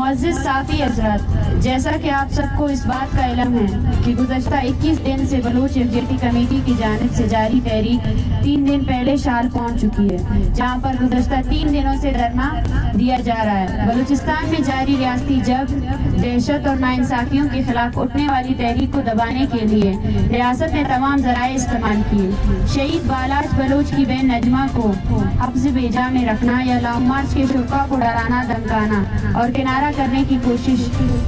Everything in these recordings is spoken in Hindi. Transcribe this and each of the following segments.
मुअज़्ज़िज़ साफ़ी हज़रात, जैसा कि आप सबको इस बात का इल्म है कि गुज़श्ता 21 दिन से बलूच यकजहती कमेटी की जानिब से जारी तहरीक 3 दिन पहले शाल पहुंच चुकी है, जहां पर गुज़श्ता 3 दिनों से धरना दिया जा रहा है। बलूचिस्तान में जारी रियासती जबर, दहशत और नाइंसाफियों के खिलाफ उठने वाली तहरीक को दबाने के लिए रियासत ने तमाम ज़राए इस्तेमाल किए। शहीद बालाज बलोच की बहन नजमा को हब्स बेजा में रखना या लॉन्ग मार्च के शुरा को डराना, धमकाना और किनारा करने की कोशिश,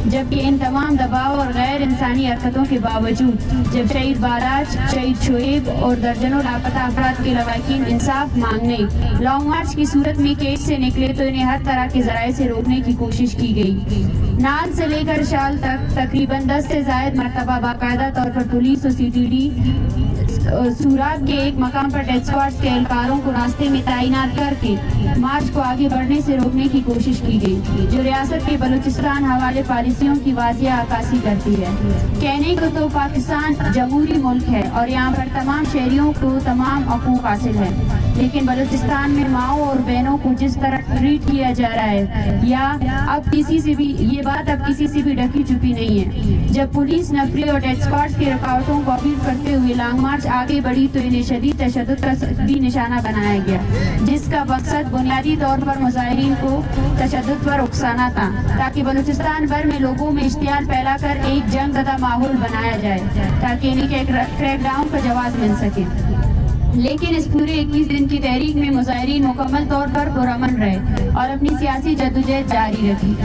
जबकि इन तमाम दबाव और गैर इंसानी हरकतों के बावजूद जब शहीद बालाज, शहीद शोएब और दर्जनों लापता अफराद के लवाकिन इंसाफ मांगने लॉन्ग मार्च की सूरत में केज से निकले तो इन्हें हर तरह के जराए से रोकने की कोशिश की गई। नाल से लेकर शाल तक तकरीबन 10 से ज्यादा मरतबा बाकायदा तौर पर पुलिस और CTD सूराब के एक मकाम पर डेथ स्क्वाड्स के एहलकारों को रास्ते में तैनात करके मार्च को आगे बढ़ने से रोकने की कोशिश की गई, जो रियासत के बलूचिस्तान हवाले पॉलिसियों की वाजिया अक्कासी करती है। कहने को तो पाकिस्तान जमहूरी मुल्क है और यहाँ पर तमाम शहरियों को तमाम हकूक हासिल है, लेकिन बलूचिस्तान में माओ और बहनों को जिस तरह ट्रीट किया जा रहा है या अब किसी से भी ये बात अब किसी से भी ढकी छुपी नहीं है। जब पुलिस, नफरी और डेथ स्क्वाड्स की रुकावटों को अपील करते हुए लॉन्ग मार्च आगे बढ़ी तो इन्हें शदीद तशद्दुद का भी निशाना बनाया गया, जिसका मकसद बुनियादी तौर पर मुजाहिरीन को तशद्दुद पर उकसाना था, ताकि बलूचिस्तान भर में लोगों में इश्तियाल फैलाकर एक जंग ज़दा माहौल बनाया जाए ताकि इन्हें क्रैकडाउन का जवाब मिल सके। लेकिन इस पूरे 21 दिन की तहरीक में मुजाहिरीन मुकम्मल तौर पर पुरअमन रहे और अपनी सियासी जद्दोजहद जारी रखी।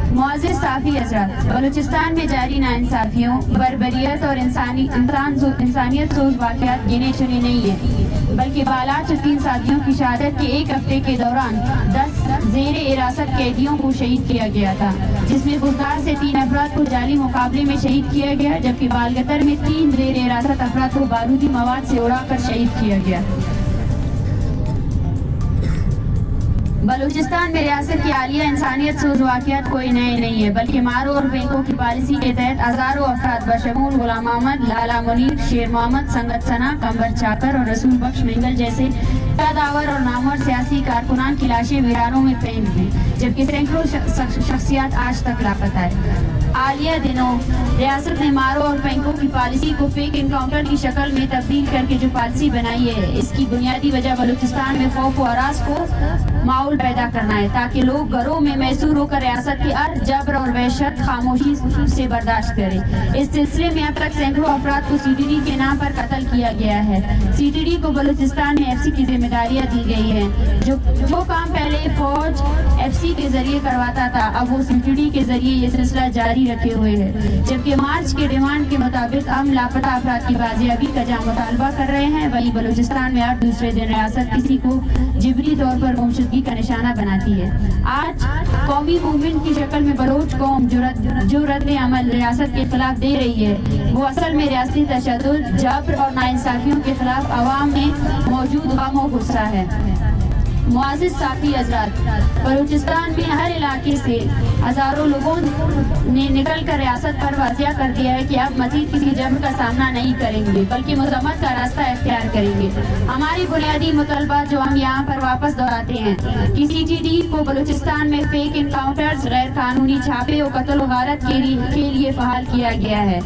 मुअज़्ज़िज़ साफ़ी हज़रात, बलूचिस्तान में जारी नाइंसाफियों, बर्बरियत और इंसानियत सोच वाक़यात गिने चुने नहीं है, बल्कि बालाज और 3 साथियों की शहादत के एक हफ्ते के दौरान 10 ज़ेरे हिरासत कैदियों को शहीद किया गया था, जिसमें बुज़दार से 3 अफराद को जाली मुकाबले में शहीद किया गया, जबकि बालगतर में 3 ज़ेरे हिरासत अफराद को बारूदी मवाद से उड़ाकर शहीद किया गया। बलूचिस्तान में रियासत की आलिया इंसानियत सोच वाक़यात कोई नए नहीं है, बल्कि मारो और बैंकों की पॉलिसी के तहत हज़ारों अफराद बशमूल गुलाम अहमद, लाला मुनीर, शेर मोहम्मद, संगत सना, कंवर चाकर और रसूल बख्श मेंगल जैसे कदावर और नामवर सियासी कारकुनान की लाशें वीरानों में फेंक दी, जबकि सैकड़ों शख्सियात आज तक लापता है। हालिया दिनों रियासत ने मारो और बैंकों की पॉलिसी को फेक इनकाउंटर की शक्ल में तब्दील करके जो पॉलिसी बनाई है, इसकी बुनियादी वजह बलूचिस्तान में खौफ और हरास को माहौल पैदा करना है, ताकि लोग घरों में महसूर होकर रियासत की हर जबर और वहशत खामोशी से बर्दाश्त करें। इस सिलसिले में अब तक सैकड़ों अफराद को CTD के नाम पर कत्ल किया गया है। CTD को बलूचिस्तान में FC की जिम्मेदारियां दी गई हैं। जो काम पहले फौज FC के जरिए करवाता था, अब वो CTD के जरिए ये सिलसिला जारी रखे हुए है, जबकि मार्च के डिमांड के मुताबिक हम लापता अफराद की बाजियाबी का जहाँ मुतालबा कर रहे हैं, वहीं बलूचिस्तान में हर दूसरे दिन रियासत किसी को जिबरी तौर पर गुमशुदगी का निशाना बनाती है। आज कौमी मूवमेंट की शक्ल में बलोच कौम जो रद्द अमल रियासत के खिलाफ दे रही है, वो असल में रियासती तशद्दुद, जबर और नाइंसाफियों के खिलाफ अवाम में मौजूद गम और गुस्सा है। मुअज़्ज़िज़ साफ़ी हज़रात, बलूचिस्तान में हर इलाके से हज़ारों लोगों ने निकल कर रियासत पर वाज़िया कर दिया है कि अब मज़ीद किसी जबर का सामना नहीं करेंगे, बल्कि मज़म्मत का रास्ता इख्तियार करेंगे। हमारी बुनियादी मुतालबा जो हम यहाँ पर वापस दोहराते हैं कि CTD को बलूचिस्तान में फेक इनकाउंटर्स, गैर कानूनी छापे और कत्ल व गारत के लिए फ़हाल किया गया है।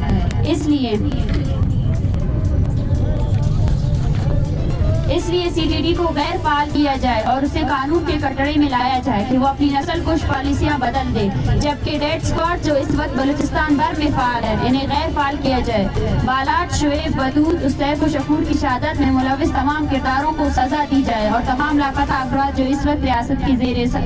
इसलिए CTD को गैर फाल किया जाए और उसे कानून के कटड़े में लाया जाए कि वो अपनी नस्ल कुश पॉलिसियां बदल दे, जबकि डेथ स्क्वाड जो इस वक्त बलूचिस्तान भर में फाल है, इन्हें गैर फाल किया जाए। बालाज, शोएब, बदूद, उस्तैफ और शकूर की शहादत में मुलविस तमाम किरदारों को सजा दी जाए और तमाम लापता अफराद जो इस वक्त रियासत की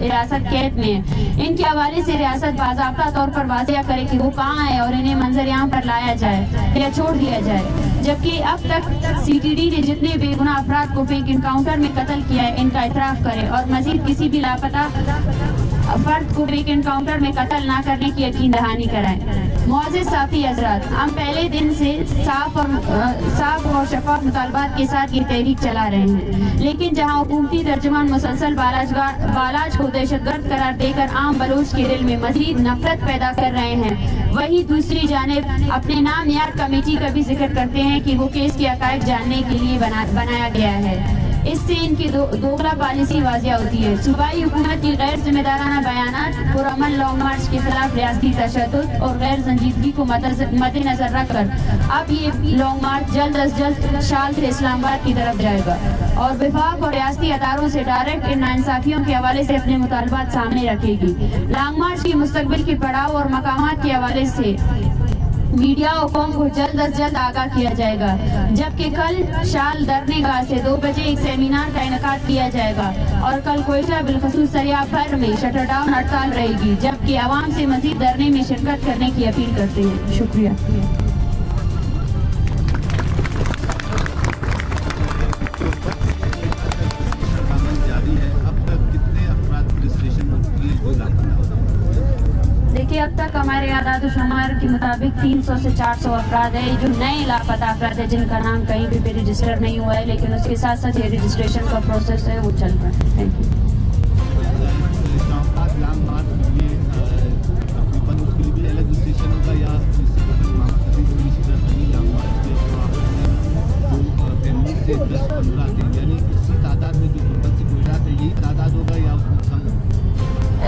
हिरासत कैद में है, इनके हवाले से रियासत बाज़ाब्ता तौर पर वाज़िया करे कि वो कहाँ है और इन्हें मंजर यहाँ पर लाया जाए या छोड़ दिया जाए। जबकि अब तक CTD ने जितने बेगुनाह अफराद को फेक इनकाउंटर में कत्ल किया है, इनका इतराफ करे और मजीद किसी भी लापता फर्द को फेक इनकाउंटर में कत्ल ना करने की यकीन दहानी कराएं। मुअज़्ज़िज़ साफ़ी हज़रात, हम पहले दिन से साफ और शफाफ मुतालबात के साथ ये तहरीक चला रहे हैं, लेकिन जहां हुकूमती तर्जुमान मुसलसल बालाज को दहशतगर्द करार देकर आम बलोच के दिल में मजीद नफरत पैदा कर रहे हैं, वहीं दूसरी जानिब अपने नाम यार कमेटी का भी जिक्र करते हैं कि वो केस के हक़ाइक़ जानने के लिए बनाया गया है। इससे इनकी दोगला पॉलिसी वाजिया होती है। सूबाई हुकूमत की गैर जिम्मेदाराना बयानात, पुरअमन लॉन्ग मार्च के खिलाफ रियासती तशद्दुद और गैर संजीदगी को मद्देनजर रखकर अब ये लॉन्ग मार्च जल्द अज जल्द शाल से इस्लामाबाद की तरफ जाएगा और विभाग और रियासती अदारों से डायरेक्ट इन नाइंसाफियों के हवाले से अपने मुतालबात सामने रखेगी। लॉन्ग मार्च की मुस्तकबिल के पड़ाव और मकामात के हवाले से मीडिया और कौम को जल्द अज जल्द आगाह किया जाएगा। जबकि कल शाल दरनेगाह से 2 बजे एक सेमिनार का इनेकाद किया जाएगा और कल कोयटा बिलखसूस सरिया भर में शटर डाउन हड़ताल रहेगी, जबकि आवाम से मजीद धरने में शिरकत करने की अपील करते हैं। शुक्रिया। देखिए, अब तक हमारे आदाद-ओ-शुमार के मुताबिक 300 से 400 अफराद है जो नए लापता अफराद है, जिनका नाम कहीं भी रजिस्टर नहीं हुआ है, लेकिन उसके साथ साथ ये रजिस्ट्रेशन का प्रोसेस है वो चल रहा है। Thank you.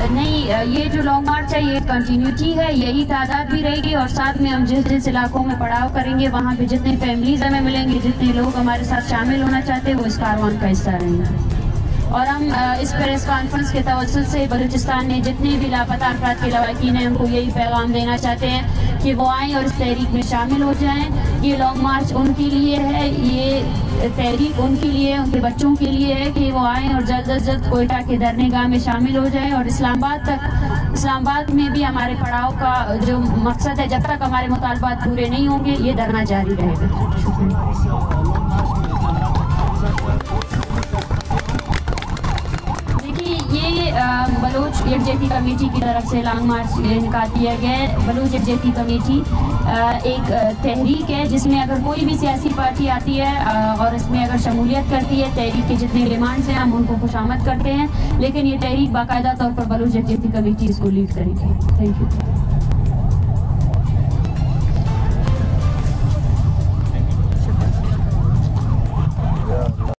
नहीं, ये जो लॉन्ग मार्च है ये कंटिन्यूटी है, यही तादाद भी रहेगी और साथ में हम जिस जिस इलाकों में पड़ाव करेंगे वहाँ पे जितने फैमिलीज हमें मिलेंगे, जितने लोग हमारे साथ शामिल होना चाहते हैं वो इस कारवान का हिस्सा रहेंगे। और हम इस प्रेस कॉन्फ्रेंस के तवज्जुह से बलूचिस्तान में जितने भी लापता अफराद के लवाकिन हैं उनको यही पैगाम देना चाहते हैं कि वो आएँ और इस तहरीक में शामिल हो जाएं। ये लॉन्ग मार्च उनके लिए है, ये तहरीक उनके लिए, उनके बच्चों के लिए है कि वो आएँ और जल्द अज जल्द कोयटा के धरनेगाह में शामिल हो जाएं और इस्लामाबाद में भी हमारे पड़ाव का जो मकसद है, जब तक हमारे मुतालबात पूरे नहीं होंगे ये धरना जारी रहेगा। शुक्रिया। बलूच यकजहती कमेटी की तरफ से लॉन्ग मार्च इनेकाद किया गया है। बलूच यकजहती कमेटी एक तहरीक है जिसमें अगर कोई भी सियासी पार्टी आती है और इसमें अगर शमूलियत करती है, तहरीक के जितने डिमांड्स हैं हम उनको खुशामद करते हैं, लेकिन ये तहरीक बाकायदा तौर पर बलूच यकजहती कमेटी इसको लीड करेगी। Thank you.